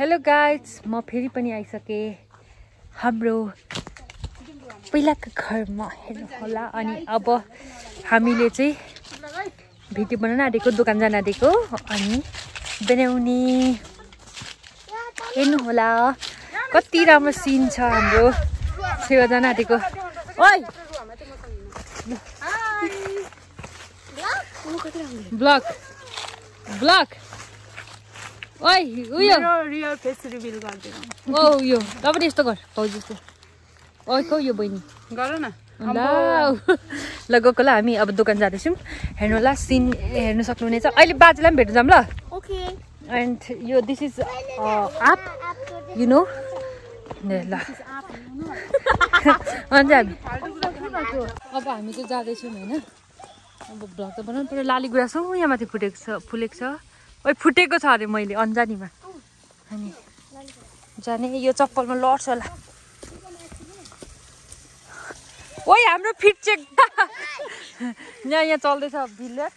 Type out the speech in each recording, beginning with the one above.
Hello guys, म फेरि पनि आइसके हाम्रो पहिलाको घरमा हेर्नु होला। अनि अब हामीले चाहिँ भिडियो बनाउन आँटेको, दोकान जान आँटेको अनि बनाउने हेर्नु होला। कति राम्रो सिन छ हाम्रो छेउ जान आँटेको। ओइ ब्लग ब्लग ओइ उयो रियल फेस रिभिल गर्दिनु। ओ यो तपाईले यस्तो गर पाउज जस्तो। ओइ को यो बहिनी गर न ल ल गएको ल। हामी अब दोकान जाँदैछौँ। हेर्नु होला, सिन हेर्नु सक्नुहुनेछ। अहिले बाजेलाई पनि भेट्नु जाऊँ ल। ओके एन्ड यो दिस इज आप यु नो ल। अनि हामी अब हामी चाहिँ जाँदैछौँ होइन। अब भ्लग त बनाउनु पर्यो। लाली गुराँस यहाँ माथि फुलेको छ। ओइ फुटेको छ अरे मैले अन्जानीमा। अनि जाने यो चप्पलमा लड्छ होला। ओइ हाम्रो फिट चेक यहाँ चल्दैछ भिलेज।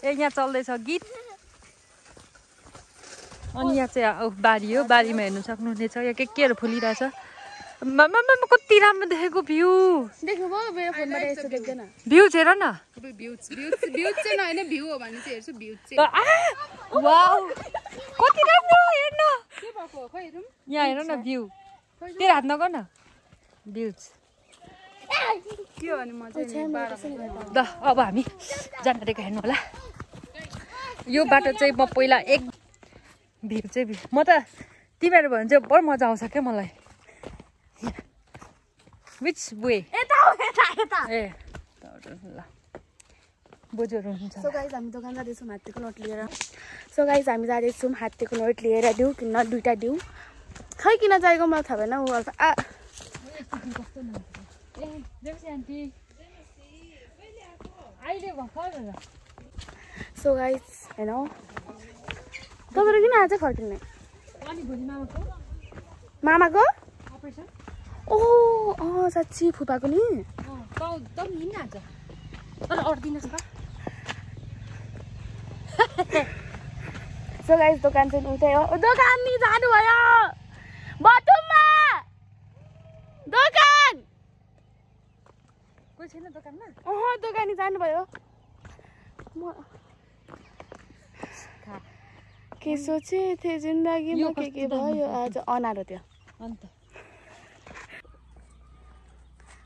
यहाँ चल्दैछ गीत। अनि यहाँ चाहिँ बारी हो। बारीमा हेर्नु सक्नुहुनेछ यहाँ केहरू फुलिरहेछ। मामा कति राम्रो देखेको भ्यू। देख्नुभयो मेरो फोनबाट यस्तो देख्दैन। भ्यू हेर न। भ्यू चाहिँ नहेर्ने भ्यू हो भने चाहिँ हेर्छु। भ्यू चाहिँ वाउ कति राम्रो हेर्न। के भएको खै हेरौँ। यहाँ हेर न भ्यू। तेरो हात नगर न। भ्यूज के हो अनि म चाहिँ ल अब हामी जाँदादेखि हेर्नु होला। यो बाटो चाहिँ म पहिला एक भ्यू चाहिँ म त तिमीहरू भयो भने चाहिँ बडो मजा आउँछ क्या मलाई। विच वे ए ल बोजूहरू हुन्छ। सो गाइज हामी दोकान जाँदैछौँ हात्तीको नोट लिएर। सो गाइज हामी जाँदैछौँ हात्तीको नोट लिएर। दिउँ कि न दुइटा दिउँ। खै किन जाएको मलाई थाहा भएन। सो गाइज होइन तपाईँहरू किन आज फर्किने मामाको ओ साँच्ची फुपाको नि। सो गाइज दोकान चाहिँ उतै हो। दोकान नि जानुभयो बटुममा। दोकान कोही छैन दोकानमा। दोकानी जानुभयो। म के सोचे थिएँ जिन्दगीमा के भयो आज अनारो त्यो अन्त।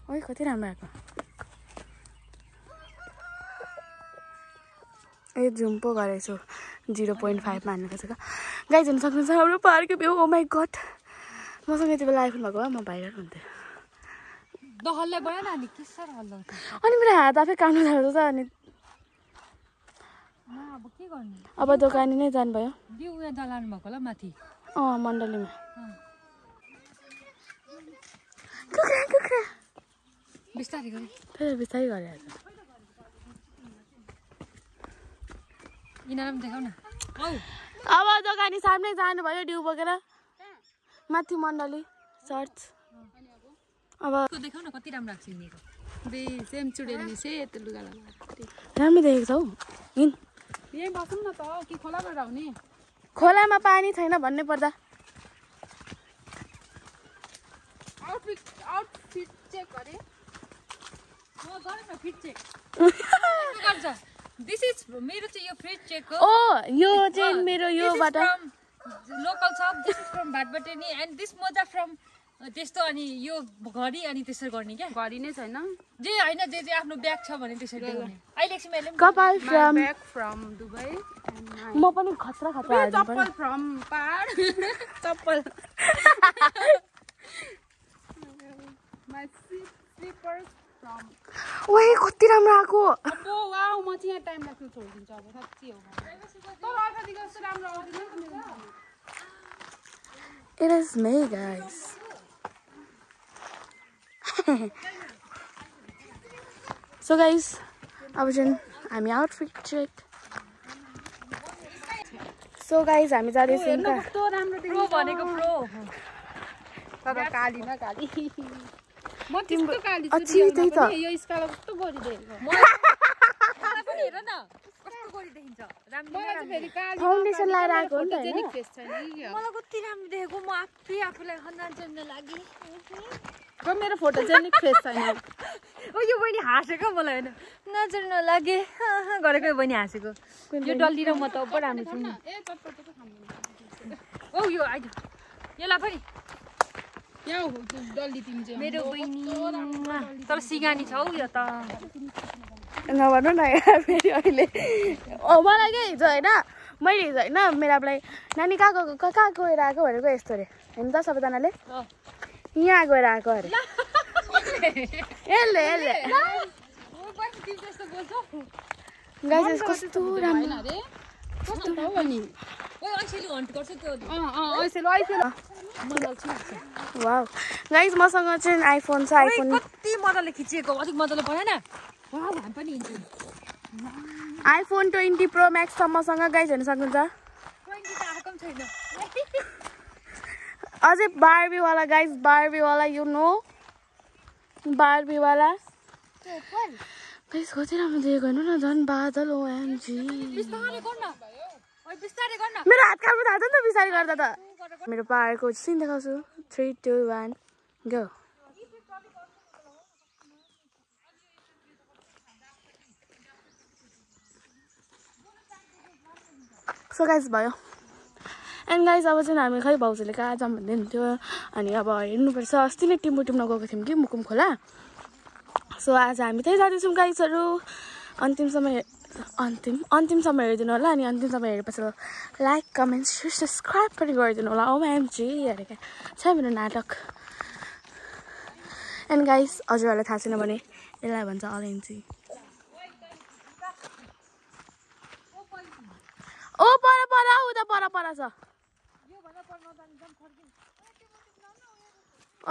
ओइ कति राम्रो आएको। ए जुम पो गरेको छु 0.5 मा हाल्नुको छ क्या। गाइज हेर्नु सक्नुहुन्छ हाम्रो पाहाडको भ्यू। ओ माई गड मसँग यति बेला आइफोन भएको भए म भाइरल हुन्थेँ। अनि मेरो हात आफै काट्नु थाल्छ अनि अब के गर्ने। अब दोकानी नै जानुभयो। बिउ यहाँ जलाउनु भएको होला माथि मण्डलीमा। कुखुरा कुखुरा बिस्तारै गरी फेरि बिस्तारै गरेर यिनीहरू पनि देखाउ न। अब दोकानी सामने जानुभयो ड्यु बोकेर माथि मण्डली चर्च। अब देखाउ न कति राम्रो लाग्छ यिनीहरू। सेम चुडेली सेतो लुगा राम्रो देखेको छौ। हिँड यहीँ बसौँ न त कि खोलाबाट आउने। खोलामा पानी छैन भन्ने पर्दा आउटफिट चेक गरे। दिस इज मेरो चाहिँ यो फ्रिज चेक हो। यो चाहिँ मेरो योबाट local shop. This is from Bhatbhateni and this मोजा फ्रम त्यस्तो। अनि यो घडी अनि त्यसरी गर्ने क्या। घडी नै छैन जे होइन जे आफ्नो ब्याग छ भने त्यसरी गर्ने। अहिले एकछिन मैले कपाल फ्रम दुबई। म पनि खतरा खतरा चप्पल फ्रम पहाड। चप्पल ओए कति राम्रो आएको। अब वाउ म चाहिँ यहाँ टाइम लाग्छ छोडिदिन्छु अब साँच्चै हो। तर अर्कोदेखि जस्तो राम्रो आउँदैन। It is me guys. So guys अब चाहिँ हामी आउटफिट चेक। सो गाइज हामी जाँदैछौँ कस्तो राम्रो प्रो भनेको प्रो। तर काली न काली म त्यस्तो काली छु त्यही त। यो स्काला कस्तो गोरी देखेको। मलाई पनि हेर न कस्तो गोरी देखिन्छ। राम्रो फाउन्डेसन लगाएर आएको हो नि त हैन मलाई कति राम्रो देखेको म आफूलाई नजर्न लागि मेरो फोटोजेनिक फेस छैन ओ यो बहिनी हाँसेको मलाई हैन नजर नलागे गरेको यो बहिनी हाँसेको यो डल्ली र म त अब राम्रो छु ओ यो आइज यसलाई पनि यहाँ डल्ली तिमी चाहिँ मेरो बहिनी तर सिगानी छ हौ यो त नभन्नु न यार फेरि अहिले मलाई के हिजो होइन मैले हिजो होइन मेरो आपलाई नानी कहाँ गएर आएको भनेको यस्तो अरे होइन त सबैजनाले यहाँ गएर आएको अरे यसले गाइस कस्तो राम्रो वाउ गाइस मसँग चाहिँ आइफोन छ आइफोन कति मजाले खिचिएको अलिक मजाले बनाएन आइफोन 20 प्रो म्याक्स सम्मसँग गाइस हेर्न सक्नुहुन्छ अझै बार्बीवाला गाइस बार्बीवाला यु नो बार्बीवाला गाइस कति राम्रो देखेको हेर्नु न झन् बादल ओएमजी मेरो हात काट्नु थाल्छ नि त बिस्तारै गर्दा त मेरो पाहाडको सिन देखाउँछु 3 2 1 गो सो गाइस भयो एन्ड गाइस अब चाहिँ हामी खै भाउजूले कहाँ जाऊँ भन्दै हुन्थ्यो अनि अब हेर्नुपर्छ अस्ति नै टिम्बु टिम्न गएको थियौँ कि मुकुम खोला सो आज हामी त्यही जाँदैछौँ गाइसहरू अन्तिमसम्म हेरिदिनु होला अनि अन्तिमसम्म हेरेपछि लाइक कमेन्ट सेयर सब्सक्राइब पनि गरिदिनु होला ओएमजी हेरेको छ मेरो नाटक एन्ड गाइस हजुरहरूलाई थाहा छैन भने यसलाई भन्छ अलैँची ओ पर उता पर छ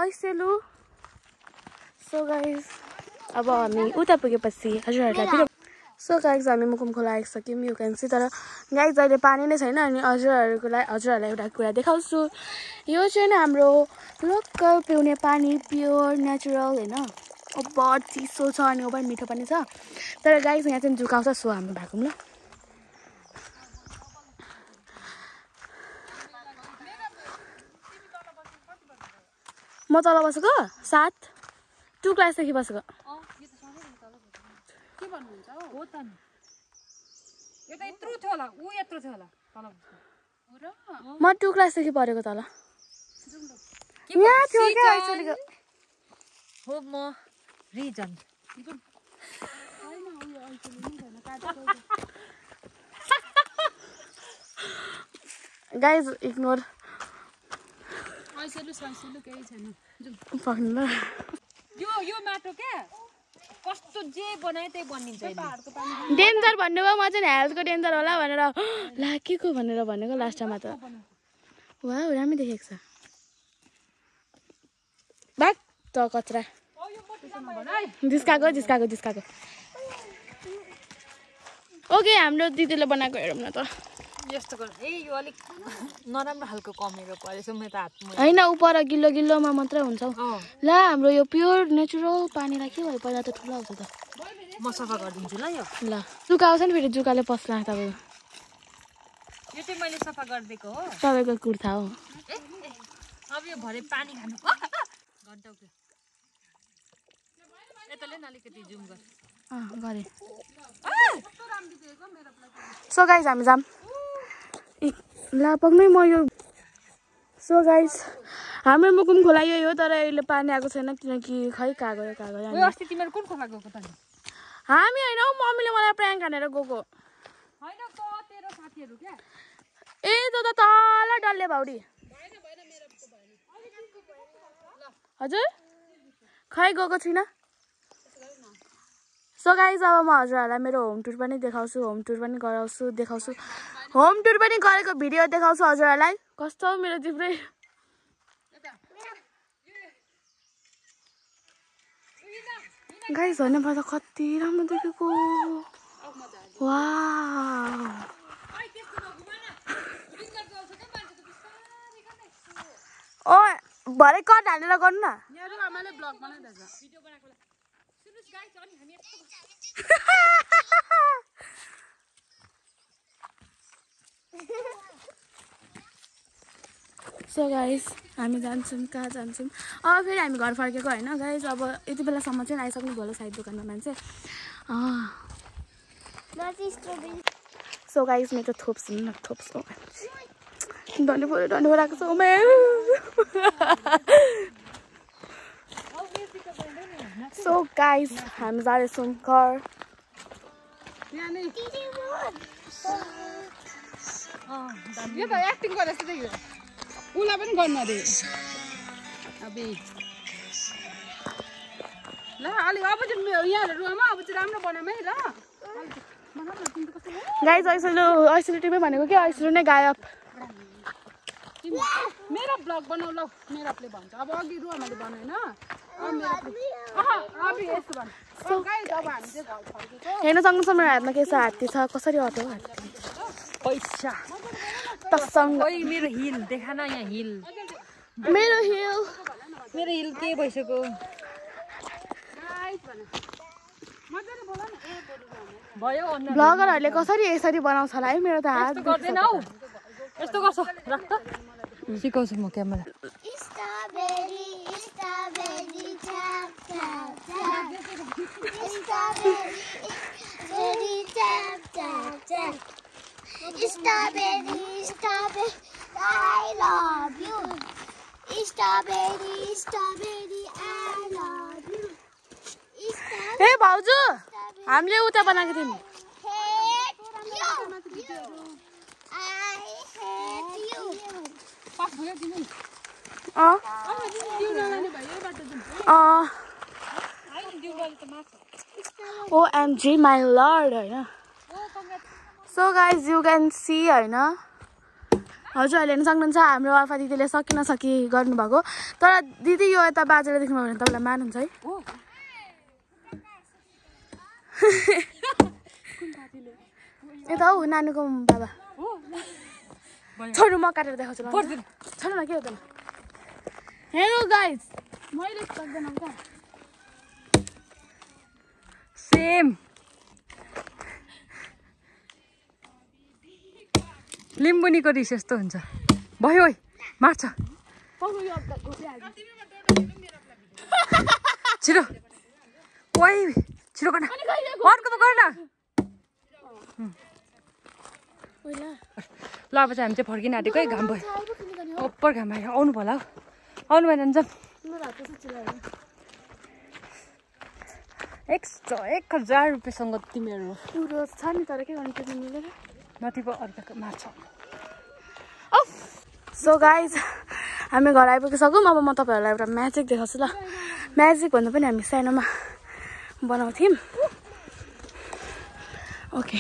ऐसेलु सो गाइस अब हामी उता पुगेपछि हजुरहरूलाई सो गाइस हामी मुकुम खोला आइसक्यौँ यु क्यान सी तर गाइस अहिले पानी नै छैन अनि हजुरहरूलाई एउटा कुरा देखाउँछु यो चाहिँ हाम्रो लोकल पिउने पानी प्योर नेचुरल होइन बहुत चिसो छ अनि ओभर मिठो पनि छ तर गाइस यहाँ चाहिँ झुकाउँछ सो हामी भएको ल म तल बसेको 7 2 क्लासदेखि बसेको के भन्नुहुन्छ हो त नि यो त यत्रो थियो होला उ यत्रो थियो होला तल म 2 क्लासदेखि पढेको तल यहाँ थियो के आइसकेको हो म रिजन गाइस इग्नोर आइसलु केही छैन पक्नु ल यो माटो के कस्तो जे बनाए त्यही बनिन्छ डेन्जर भन्नुभयो म चाहिँ हेल्थको डेन्जर होला भनेर ला के को भनेर भनेको लास्टमा त वाउ राम्रो देखेको छ भाग त कचरा जिस्काको ओके हाम्रो दिदीले बनाएको हेरौँ न त यस्तो गर यो अलिक नराम्रो खालको कमेको परेछ म त हात हैन उपर गिल्लोमा मात्रै हुन्छ ला हाम्रो यो प्योर नेचुरल पानीलाई के भयो पहिला त ठुलो आउँछ त म सफा गरिदिन्छु ल यो ल जुका आउँछ नि फेरि जुकाले पस्ला तपाईको यो चाहिँ मैले सफा गरिदिएको हो तपाईको कुर्ता हो अब यो भरे पानी खानु घन्टा उक्यो यताले न अलिकति जुम गर गरे सो गाइस हामी जाम ला पक्नै म यो सो गाइस हाम्रो मुकुम खोला यही हो तर अहिले पानी आएको छैन किनकि खै कहाँ गयो अस्ति तिमीहरू कुन खोला गएको त हामी होइन हौ मम्मीले मलाई प्र्याङ्क हानेर गएको हैन त तेरो साथीहरु के ए त तल डल्ले भाउडी हजुर खै गएको छैन सो गाइस अब म हजुरहरूलाई मेरो होम टुर पनि देखाउँछु होम टुर पनि गराउँछु देखाउँछु होम टुर पनि गरेको भिडियो देखाउँछु हजुरहरूलाई कस्तो मेरो जिब्रै गाइस भन्नुपर्दा कति राम्रो देखेको वाउ ओ भरे कट हालेर गर्नु न सो गाइस हामी जान्छौँ कहाँ जान्छौँ अब फेरि हामी घर फर्केको होइन गाइस अब यति बेलासम्म चाहिँ आइसक्नु भयो होला सायद दोकानमा मान्छे सो गाइस मेरो थोप्छु न थोप्छु डन्डी भइरहेको छ सो गाइस हामी जाँदैछौँ घर यो त एक्टिङ गरेर जस्तो देखियो उला पनि गर्नु अरे अबे ल अलि अब चाहिँ यहाँ रुममा अब चाहिँ राम्रो बनाऊँ है ल गाइस ऐसले टिमै भनेको कि ऐसले नै गायब मेरो ब्लग बनाऊ ल मेराले भन्छ अब अघि रुवामाले बनाएन हेर्न सक्नुहुन्छ मेरो हातमा के छ हात्ती छ कसरी हट्यो हात्ती पैसा तसँग ओइ मेरो हिल देखा न यहाँ हिल मेरो हिल के भइसक्यो भयो ब्लगरहरूले कसरी यसरी बनाउँछ होला है मेरो त हात गर्दैन हौ यस्तो गर्छ राख त सिकाउँछु म camera I love you. Strawberry, I love you. हे भाउजू हामीले उता बनाएको थियौँ OMG my lord होइन so guys you can see होइन हजुरहरूले हेर्न सक्नुहुन्छ हाम्रो अल्फा दिदीले सकि नसकी गर्नुभएको तर दिदी यो यता बाजेर देख्नुभयो भने तपाईँलाई मानुहुन्छ है यता हौ नानीको बाबा छोड्नु म काटेर देखाउँछु छोड्नु न के हुँदैन हेर्नु गाइज मैले सक्दैन क्या सेम लिम्बुनीको डिस यस्तो हुन्छ भयो है मार्छ छिटो ओइ छिटो गर्न अर्को त गर न ल अब चाहिँ हामी चाहिँ फर्किन आँटेको है घाम भयो ओप्पर घाम आयो आउनु भयो हौ आउनु भएन जाऊँ 1000 रुपियाँसँग तिमीहरू छ नि तर के गर्नु त्यो मिलेर माथि पो अर्काको मार्छ सो गाइज हामी घर आइपुगिसक्यौँ अब म तपाईँहरूलाई एउटा म्याजिक देखाउँछु ल म्याजिक भन्दा पनि हामी सानोमा बनाउँथ्यौँ ओके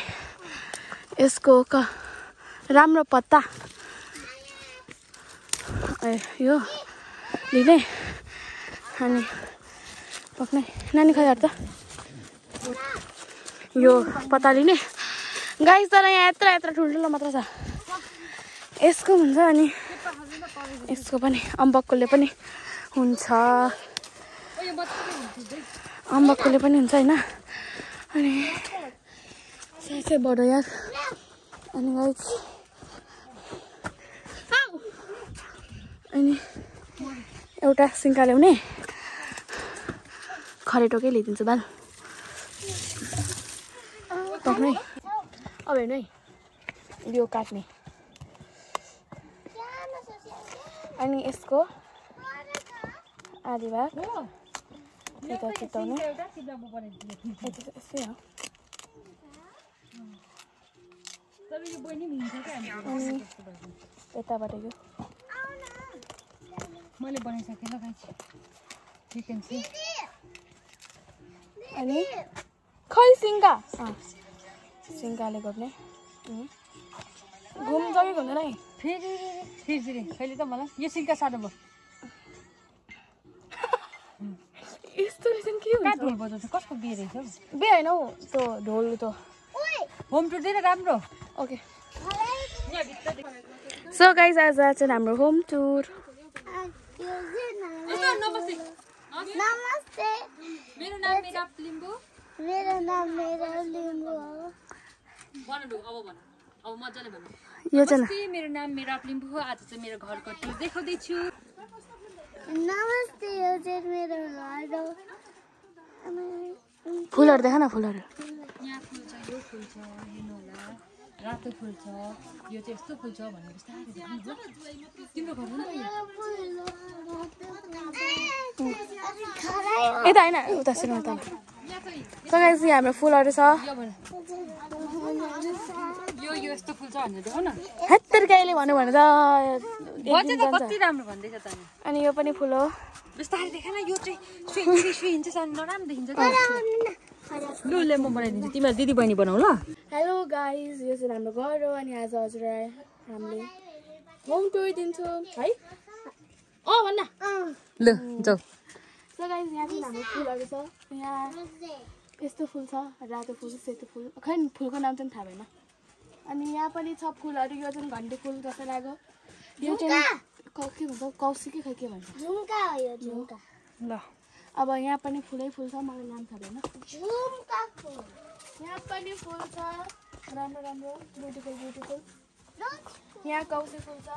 यसको राम्रो पत्ता यो लिने अनि पक्ने नानी खै त यो पत्ता लिने गाइस तर यहाँ यत्रो ठुल्ठुलो मात्र छ यसको हुन्छ अनि यसको पनि अम्बककोले पनि हुन्छ अम्बककोले पनि हुन्छ होइन अनि साँच्चै बडो यार अनि गाइस अनि एउटा सिङ्का ल्याउने खरेटोकै ल्याइदिन्छु बाल पक्नु है अब हेर्नु है यो काट्ने अनि यसको आधी भाग यता चिताउनु यस्तै हो अनि यताबाट यो मैले बनाइसकेँ ल गाइस यु क्यान सी अनि खै सिङ्का सिङ्काले गर्ने घुम्छ कि घुम्दैन है फेरि कहिले त मलाई यो सिङ्का साह्रो भयो यस्तो रहेछ के कहाँ ढोल बजाउँछ कसको बिहे रहेछ बे होइन हौ त्यो ढोल त होम टुर दिएर राम्रो ओके सो गाइज आज चाहिँ हाम्रो होम टुर नमस्ते मेरो नाम मेरा लिम्बू मेरो नाम लिम्बू हो भन अब भन अब मजाले भन्नु यो चाहिँ नमस्ते मेरो नाम मेरा लिम्बू हो आज चाहिँ मेरो घरको टुर देखाउँदै छु नमस्ते यो चाहिँ मेरो घर हो फुलहरु देखा न फुलहरु यहाँ फुल छ यो फुल छ हेर्नु होला रातो फुल छ यो चाहिँ यस्तो फुल छ भन्ने बिस्तारै देख्नु तिम्रो घर हो नि यता हैन उता सुन त सो गाइस यहाँ हाम्रो फुलहरु छ यो यस्तो फुल छ भनेर देखाउ न हत्तर गाईले भन्नु भने त बजे त कति राम्रो भन्दैछ त नि अनि यो पनि फुल हो बिस्तारै देखा न यो चाहिँ सुई हिँड्छ सन नराम्रो देखिन्छ लु ले म बनाइदिन्छु तिमीहरू दिदी बहिनी बनाऊ ल हेलो गाइस यो चाहिँ हाम्रो घर हो अनि आज हजुरलाई हामीले होम टुर दिन्छौँ है भन्न लु जाऊ सो गाइस यहाँ चाहिँ हाम्रो फुलहरु छ यहाँ यस्तो फुल छ रातो फुल सेतो फुल खै फुलको नाम चाहिँ थाहा भएन अनि यहाँ पनि छ फुलहरु यो चाहिँ घन्टे फुल जस्तो लाग्यो यो चाहिँ के भन्छ कौशिकी खै के भन्छ झुम्का हो यो झुम्का ल अब यहाँ पनि फुलै फुल छ मलाई नाम थाहा भएन झुम्का फुल यहाँ पनि फुल छ राम्रो राम्रो ब्युटिफुल यहाँ कौशी फुल छ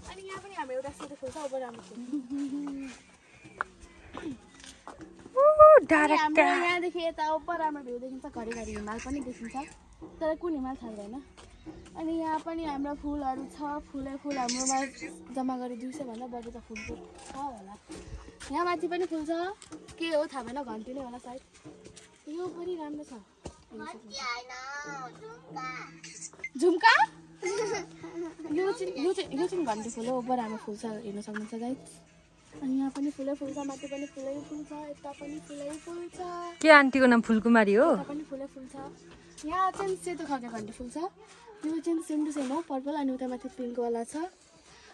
अनि यहाँ पनि हाम्रो एउटा सेतो फुल छ अब राम्रो फुल हाम्रो यहाँदेखि यता उपर राम्रो भ्यू देखिन्छ घरिघरि हिमाल पनि देखिन्छ तर कुन हिमाल थाहा भएन अनि यहाँ पनि हाम्रो फुलहरु छ फुलै फुल हाम्रोमा जम्मा गरी 200 भन्दा बढी त फुल छ होला यहाँ माथि पनि फुल छ के हो थाहा भएन घन्टी नै होला सायद यो पनि राम्रो छ झुम्का यो चाहिँ घन्टी फुल हो ऊपर हाम्रो फुल छ हेर्न सक्नुहुन्छ गाइस अनि यहाँ पनि फुलै फुल छ माथि पनि फुलै फुल छ यता पनि फुलै फुल छ के आन्टीको नाम फुलकुमारी हो यता पनि फुलै फुल छ यहाँ चाहिँ सेतो खालको घन्टी फुल छ यो चाहिँ सेम टु सेम हो पर्पल अनि उता माथि पिङ्क वाला छ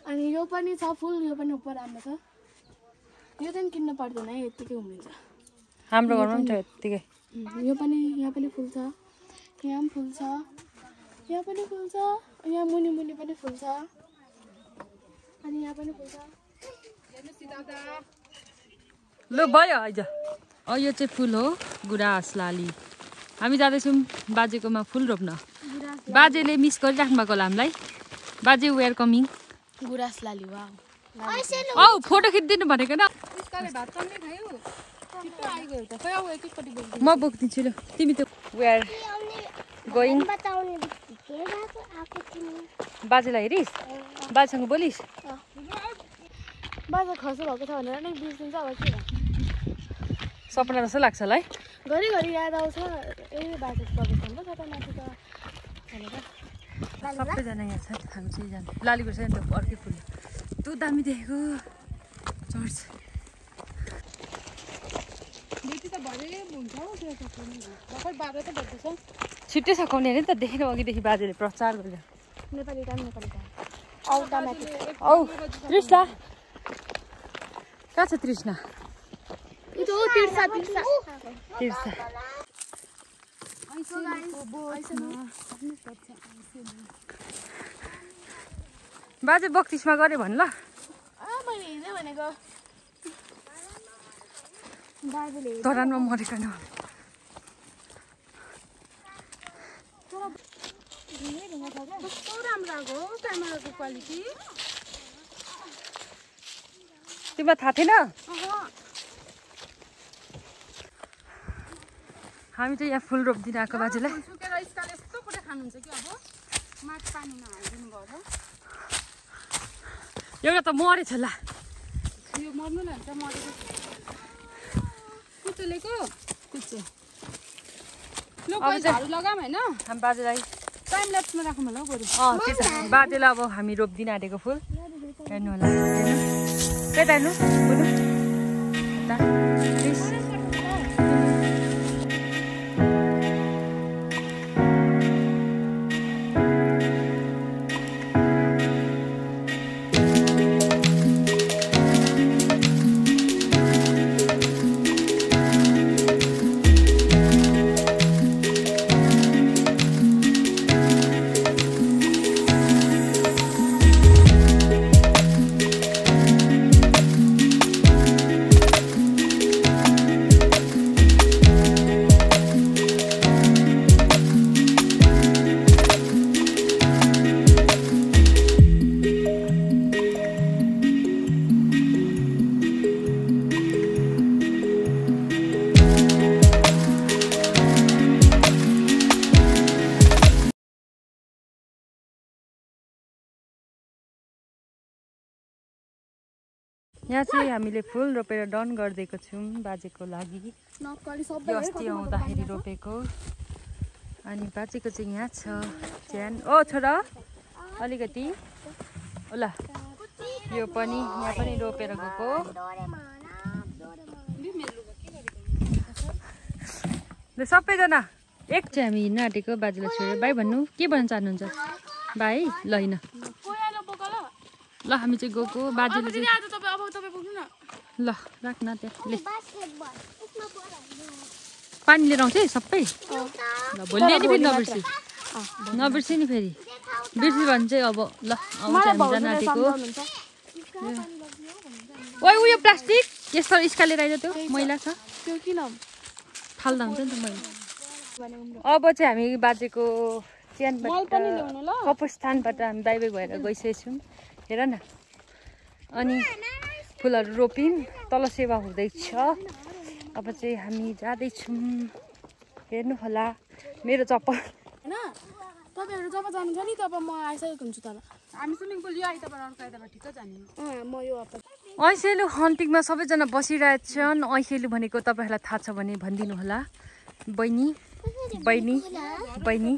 अनि यो पनि छ फुल यो पनि ऊपर राम्रो छ यो चाहिँ किन्न पर्दैन है यतिकै उम्रिन्छ हाम्रो घरमा पनि छ यतिकै यो पनि यहाँ पनि फुल छ यहाँ पनि फुल छ यहाँ पनि फुल छ यहाँ मुनि मुनि पनि फुल छ अनि यहाँ पनि फुल छ ल भयो आइज यो चाहिँ फुल हो गुराँस लाली हामी जाँदैछौँ बाजेकोमा फुल रोप्न बाजेले मिस गरिराख्नु भएको होला हामीलाई बाजे we are coming Guras Lali wow औ फोटो खिचिदिनु भनेको न भात पनि खायो छिटो आइगयो त खै अब एकैपट्टि बोल्दै म बोक्दिन्छु ल तिमी त वी आर गोइङ बताउने के आएको थिएन बाजेलाई हेरिस् बाजेसँग बोलिस् बाजा खर्च भएको छ भनेर नै बिर्सिन्छ अब के सपना जस्तो लाग्छ होला है घरिघरि याद आउँछ ए बाजा प्रवेश त कता माथि त भनेर सबैजना यहाँ छ हामी चाहिँ जान्छ लालीको छ नि त अर्कै फुल त्यो दामी देखेको चर्च बेटी त भरे हुन्छ हौ त्यो भर्खर 12 त बज्दैछ छिट्टै सकाउने अरे नि त देखेन अघिदेखि बाजेले प्रचार गरेर नेपाली काम औटा माथि औ तृष्णा कहाँ छ तृष्णा त्यो तिर्सा तृष्णा बाजे बक्तिसमा गरे भन् ल मैले हिजो भनेको बाजेले धरानमा मरेको न कस्तो राम्रो आएको हो क्यामेराको क्वालिटी तिमीलाई थाहा थिएन हामी चाहिँ यहाँ फुल रोप्दिन आएको बाजेलाई सुकेर यसकाले यस्तो कुरा खानुहुन्छ कि अब माथि पानी नहालिदिनु भयो एउटा त मरेछ ल यो मर्नु न हुन्छ मरेको कुचुलेको कुचो ल अब चाहिँ झाडु लगाऊँ होइन हामी बाजेलाई टाइम ल्याप्समा राखौँ होला हौ बरु त्यही त बाजेलाई अब हामी रोप्दिन आँटेको फुल हेर्नु होला हेर्नु त्यही त हेर्नु बुनु यता प्लिज यहाँ चाहिँ हामीले फुल रोपेर डन गरिदिएको छौँ बाजेको लागि। नक्कली यो सबै अस्ति आउँदाखेरि रोपेको। अनि बाजेको चाहिँ यहाँ छ च्यान। ओ छोरा अलिकति ल यो पनि यहाँ पनि रोपेर गएको। ल सबैजना एक चाहिँ हामी हिँड्न आँटेको बाजेलाई छोडेर। बाई भन्नु के भन्न चाहनुहुन्छ बाई? ल हिँड ल हामी चाहिँ गएको। बाजेले चाहिँ ल राख्न त्यहाँ ले पानी लिएर आउँछ है सबै। ल भोलि नि फेरि नबिर्सी नबिर्सी नि फेरि। बिर्सी भने चाहिँ अब ल आउँछ हामी जान आँटेको। ओइ उयो प्लास्टिक यस्तो स्कालेर आइज त्यो मैला छ त्यो किन फाल्दा हुन्छ नि त मैला। अब चाहिँ हामी बाजेको च्यानबाट कपस्थानबाट हामी बाई बाई भएर गइसकेको छौँ। हेर न अनि फुलहरू रोप्यौँ तल सेवा हुँदैछ। अब चाहिँ हामी जाँदैछौँ। हेर्नु होला मेरो चप्पल होइन तपाईँहरू जब जानुहुन्छ नि तब म आइसकेको हुन्छु तल। हामी स्विमिङ पुल यो आइतबार अर्को आइतबार ठिक्क जाने। म यो हप्ता ऐसेलु हन्टिङमा सबैजना बसिरहेछन्। ऐसेलु भनेको तपाईँहरूलाई थाहा छ भने भनिदिनु होला। बहिनी बहिनी बहिनी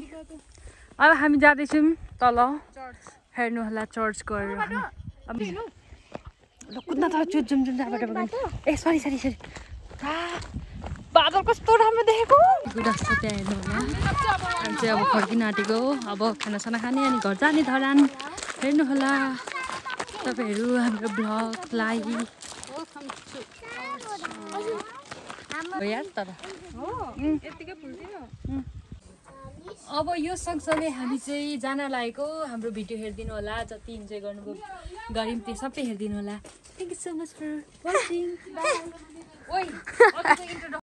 अब हामी जाँदैछौँ तल। हेर्नु होला चर्च गएर। अब ल कुद्न त जुम ए सरी सरी सरी बादल कस्तो राम्रो देखेको। गुडास्छ त्यहाँ हेर्नु होला। हामी चाहिँ अब फर्किन आँटेको। अब खानासाना खाने अनि घर जाने धरान। हेर्नु होला तपाईँहरू हाम्रो ब्लगलाई यार तर अब यो सँगसँगै हामी चाहिँ जान लागेको। हाम्रो भिडियो हेरिदिनु होला। जति इन्जोय गर्नुभयो गऱ्यौँ त्यो सबै हेरिदिनु होला। Thank you so much for watching.